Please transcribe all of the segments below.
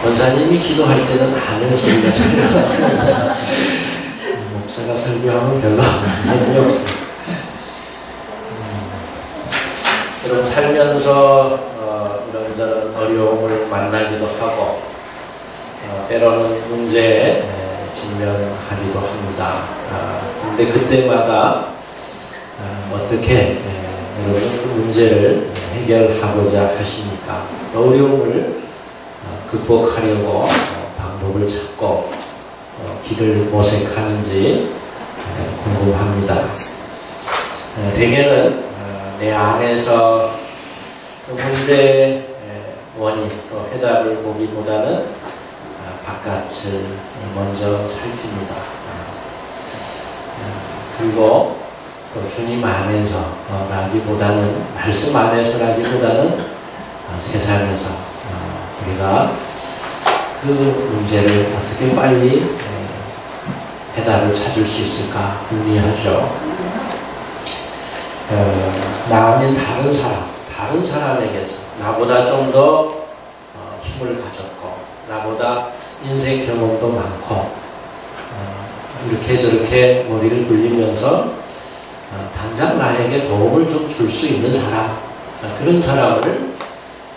원사님이 기도할 때는 하늘 소리가 잘 나요. 목사가 설교하면 별로 의미 없어요. 그럼 살면서 이런저런 어려움을 만나기도 하고 때로는 문제에 직면하기도 합니다. 근데 그때마다 어떻게 여러분 그 문제를 해결하고자 하십니까? 어려움을 극복하려고 방법을 찾고 길을 모색하는지 궁금합니다. 대개는 내 안에서 그 문제의 원인 또 해답을 보기보다는 바깥을 먼저 살핍니다. 그리고 또 주님 안에서 라기보다는 말씀 안에서라기보다는 세상에서 우리가 그 문제를 어떻게 빨리 해답을 찾을 수 있을까 궁리하죠. 나 아닌 다른 사람에게서 나보다 좀 더 힘을 가졌고 나보다 인생 경험도 많고 이렇게 저렇게 머리를 굴리면서 당장 나에게 도움을 좀 줄 수 있는 사람, 그런 사람을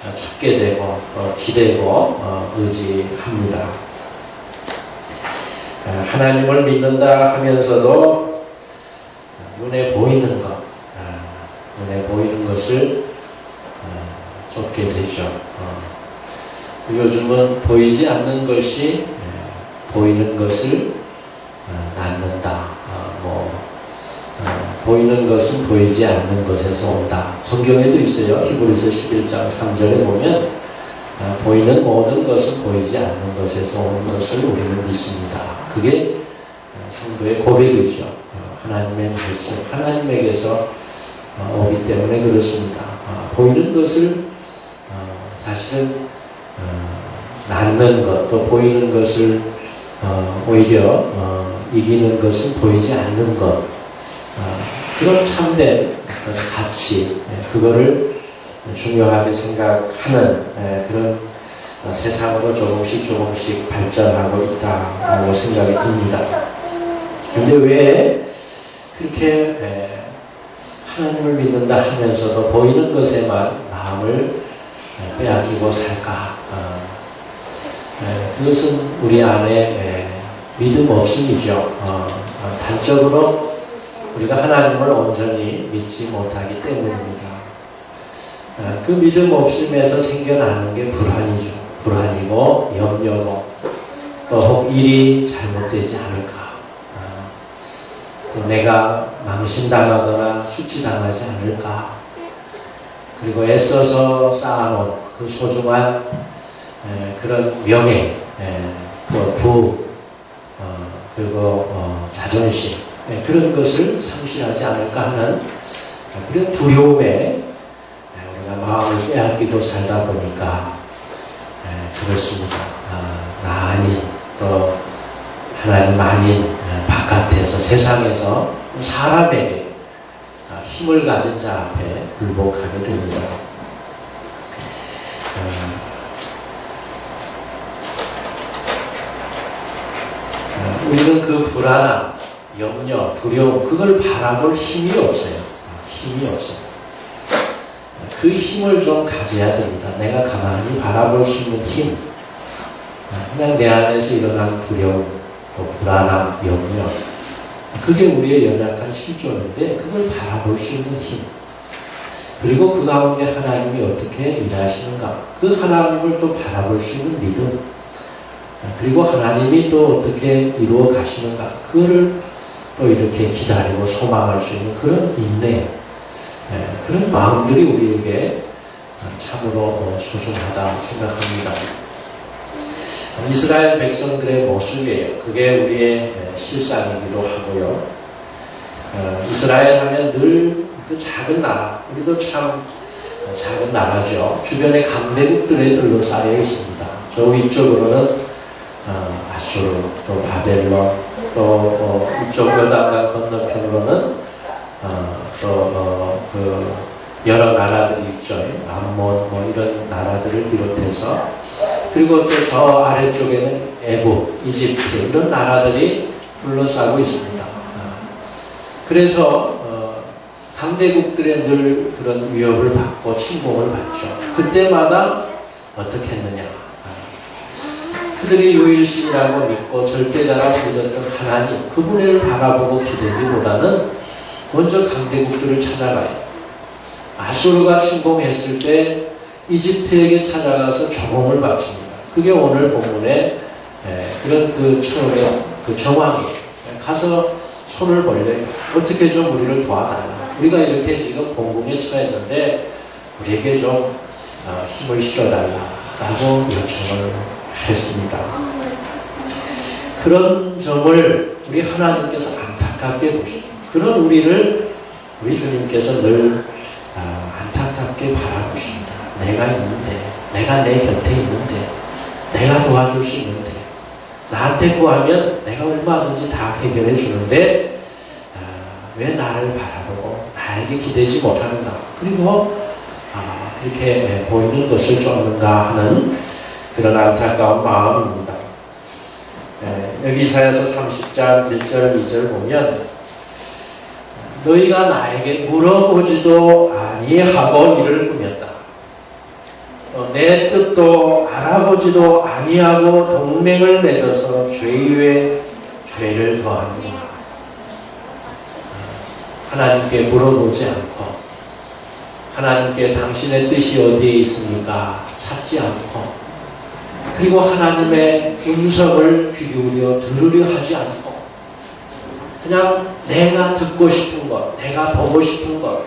찾게 되고 기대고 의지합니다. 하나님을 믿는다 하면서도 눈에 보이는 것을 쫓게 되죠. 요즘은 보이지 않는 것이 보이는 것을 낳는다. 보이는 것은 보이지 않는 것에서 온다. 성경에도 있어요. 히브리서 11장 3절에 보면 보이는 모든 것은 보이지 않는 것에서 오는 것을 우리는 믿습니다. 그게 성도의 고백이죠. 하나님의 말씀, 하나님에게서 오기 때문에 그렇습니다. 보이는 것을 사실은 낳는 것, 또 보이는 것을 오히려 이기는 것은 보이지 않는 것, 그런 참된 가치, 그거를 중요하게 생각하는 그런 세상으로 조금씩 발전하고 있다고 생각이 듭니다. 그런데 왜 그렇게 하나님을 믿는다 하면서도 보이는 것에만 마음을 빼앗기고 살까? 그것은 우리 안에 믿음 없음이죠. 단적으로 우리가 하나님을 온전히 믿지 못하기 때문입니다. 그 믿음 없음에서 생겨나는 게 불안이죠. 불안이고 염려고 또 혹 일이 잘못되지 않을까, 또 내가 망신당하거나 수치당하지 않을까, 그리고 애써서 쌓아놓은 그 소중한 그런 명예, 또 그리고 자존심, 그런 것을 상실하지 않을까 하는 그런 두려움에 우리가 마음을 빼앗기고 살다 보니까 그렇습니다. 나 아닌 또 하나님 아닌 바깥에서 세상에서 사람에게 힘을 가진 자 앞에 굴복하게 됩니다. 우리는 그 불안함, 염려, 두려움, 그걸 바라볼 힘이 없어요. 그 힘을 좀 가져야 됩니다. 내가 가만히 바라볼 수 있는 힘. 그냥 내 안에서 일어난 두려움, 또 불안함, 염려. 그게 우리의 연약한 실존인데 그걸 바라볼 수 있는 힘. 그리고 그 가운데 하나님이 어떻게 일하시는가. 그 하나님을 또 바라볼 수 있는 믿음. 그리고 하나님이 또 어떻게 이루어 가시는가. 그거를 또 이렇게 기다리고 소망할 수 있는 그런 인내. 그런 마음들이 우리에게 참으로 소중하다 생각합니다. 이스라엘 백성들의 모습이에요. 그게 우리의 실상이기도 하고요. 이스라엘 하면 늘 그 작은 나라, 우리도 참 작은 나라죠. 주변에 강대국들에 둘러싸여 있습니다. 저 위쪽으로는 아수르, 또 바벨론, 또 이쪽 요단강 건너편으로는 여러 나라들이 있죠. 암몬 이런 나라들을 비롯해서, 그리고 또 저 아래쪽에는 애국, 이집트 이런 나라들이 둘러싸고 있습니다. 그래서 강대국들의 늘 그런 위협을 받고 침공을 받죠. 그때마다 어떻게 했느냐? 그들이 유일신이라고 믿고 절대자라고 믿었던 하나님, 그분을 바라보고 기대기보다는 먼저 강대국들을 찾아가요. 아수르가 침공했을 때 이집트에게 찾아가서 조공을 바칩니다. 그게 오늘 본문의 그런 그 처음에 그 정황이에요. 가서 손을 벌려요. 어떻게 좀 우리를 도와달라. 우리가 이렇게 지금 공공에 처했는데 우리에게 좀 힘을 실어달라라고 요청을 했습니다. 그런 점을 우리 하나님께서 안타깝게 보시죠. 그런 우리를 우리 주님께서 늘 안타깝게 바라보십니다. 내가 있는데, 내가 내 곁에 있는데, 내가 도와줄 수 있는데, 나한테 구하면 내가 얼마든지 다 해결해 주는데 왜 나를 바라보고 나에게 기대지 못하는가, 그리고 그렇게 보이는 것을 쫓는가 하는 그런 안타까운 마음입니다. 여기 이사야서 30장 1절 2절 보면 너희가 나에게 물어보지도 아니하고 이를 꾸몄다. 내 뜻도 알아보지도 아니하고 동맹을 맺어서 죄 위에 죄를 더하는구나. 하나님께 물어보지 않고, 하나님께 당신의 뜻이 어디에 있습니까? 찾지 않고, 그리고 하나님의 음성을 귀 기울여 들으려 하지 않고, 그냥 내가 듣고 싶은 것, 내가 보고 싶은 것,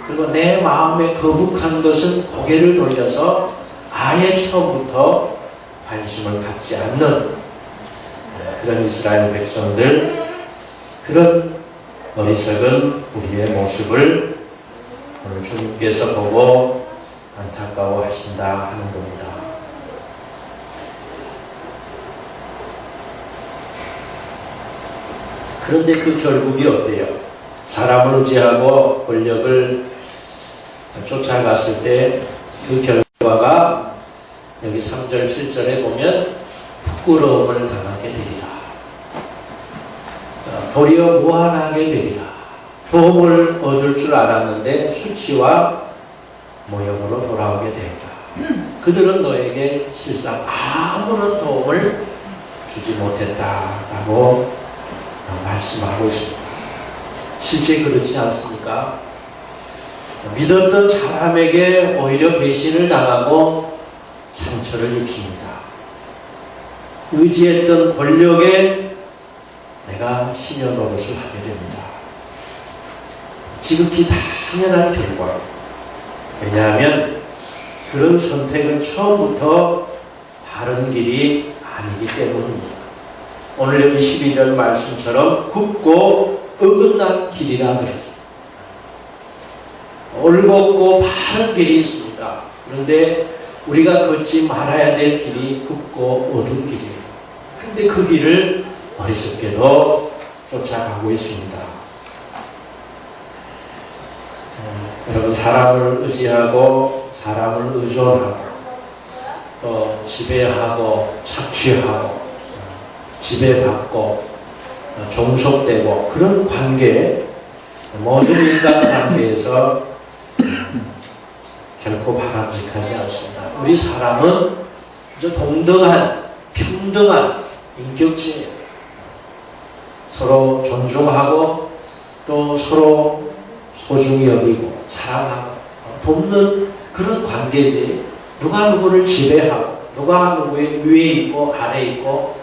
그리고 내 마음에 거북한 것은 고개를 돌려서 아예 처음부터 관심을 갖지 않는 그런 이스라엘 백성들, 그런 어리석은 우리의 모습을 오늘 주님께서 보고 안타까워하신다 하는 겁니다. 그런데 그 결국이 어때요? 사람을 의지하고 권력을 쫓아갔을 때 그 결과가 여기 3절 7절에 보면 부끄러움을 당하게 되리라. 도리어 무한하게 되리라. 도움을 얻을 줄 알았는데 수치와 모욕으로 돌아오게 되리라. 그들은 너에게 실상 아무런 도움을 주지 못했다라고 말씀하고 있습니다. 실제 그렇지 않습니까? 믿었던 사람에게 오히려 배신을 당하고 상처를 입습니다. 의지했던 권력에 내가 시녀 노릇을 하게 됩니다. 지극히 당연한 결과. 왜냐하면 그런 선택은 처음부터 바른 길이 아니기 때문입니다. 오늘 여기 12절 말씀처럼 굽고 어긋난 길이라 그랬습니다. 올곧고 바른 길이 있습니다. 그런데 우리가 걷지 말아야 될 길이 굽고 어두운 길이에요. 그런데 그 길을 어리석게도 쫓아가고 있습니다. 여러분, 사람을 의지하고 사람을 의존하고 또 지배하고 착취하고 지배받고 종속되고 그런 관계, 모든 인간 관계에서 결코 바람직하지 않습니다. 우리 사람은 동등한, 평등한 인격체예요. 서로 존중하고 또 서로 소중히 여기고 사랑하고 돕는 그런 관계지, 누가 누구를 지배하고 누가 누구의 위에 있고 아래에 있고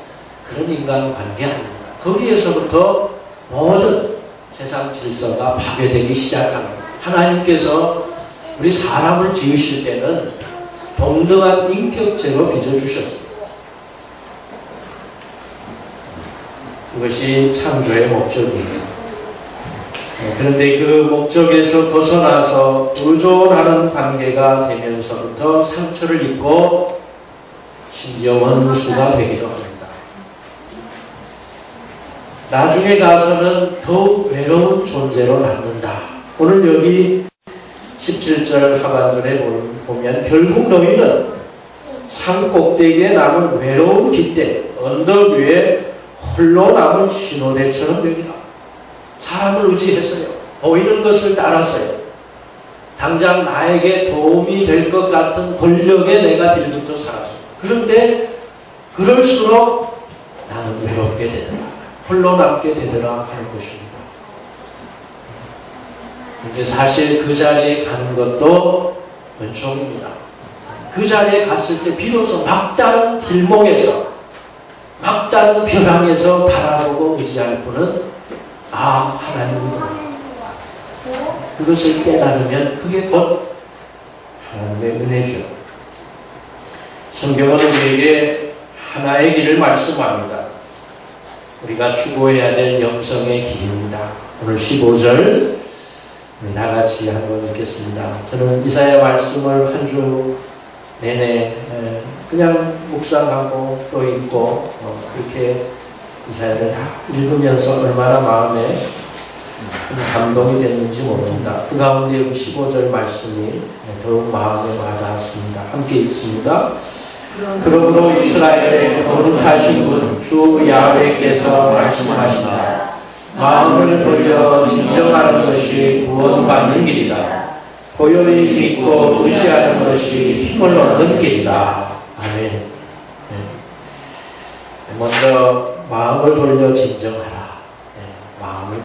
그런 인간 관계 아닙니다. 거기에서부터 모든 세상 질서가 파괴되기 시작합니다. 하나님께서 우리 사람을 지으실 때는 동등한 인격체로 빚어주셨습니다. 그것이 창조의 목적입니다. 그런데 그 목적에서 벗어나서 의존하는 관계가 되면서부터 상처를 입고 심지어 원수가 되기도 합니다. 나중에 가서는 더욱 외로운 존재로 남는다. 오늘 여기 17절 하반절에 보면 결국 너희는 산 꼭대기에 남은 외로운 깃대 언덕 위에 홀로 남은 신호대처럼 되리라. 사람을 의지했어요. 보이는 것을 따랐어요. 당장 나에게 도움이 될 것 같은 권력에 내가 빌붙어 살았어요. 그런데 그럴수록 나는 외롭게 되더라. 홀로 남게 되더라 하는 것입니다. 근데 사실 그 자리에 가는 것도 은총입니다. 그 자리에 갔을 때 비로소 막다른 길목에서 막다른 벼랑에서 바라보고 의지할 분은 하나님이구나. 그것을 깨달으면 그게 곧 하나님의 은혜죠. 성경은 우리에게 하나의 길을 말씀합니다. 우리가 추구해야 될 영성의 길입니다. 오늘 15절 우리 다 같이 한번 읽겠습니다. 저는 이사야 말씀을 한 주 내내 그냥 묵상하고 또 읽고 그렇게 이사야를 다 읽으면서 얼마나 마음에 감동이 됐는지 모릅니다. 그 가운데 15절 말씀이 더욱 마음에 와닿았습니다. 함께 읽습니다. 그러므로 이스라엘의 거룩하신 분 주 야훼께서 말씀하신다. 마음을 돌려 진정하는 것이 구원받는 길이다. 고요히 믿고 의지하는 것이 힘을 얻는 길이다. 아멘. 먼저 마음을 돌려 진정하라. 마음을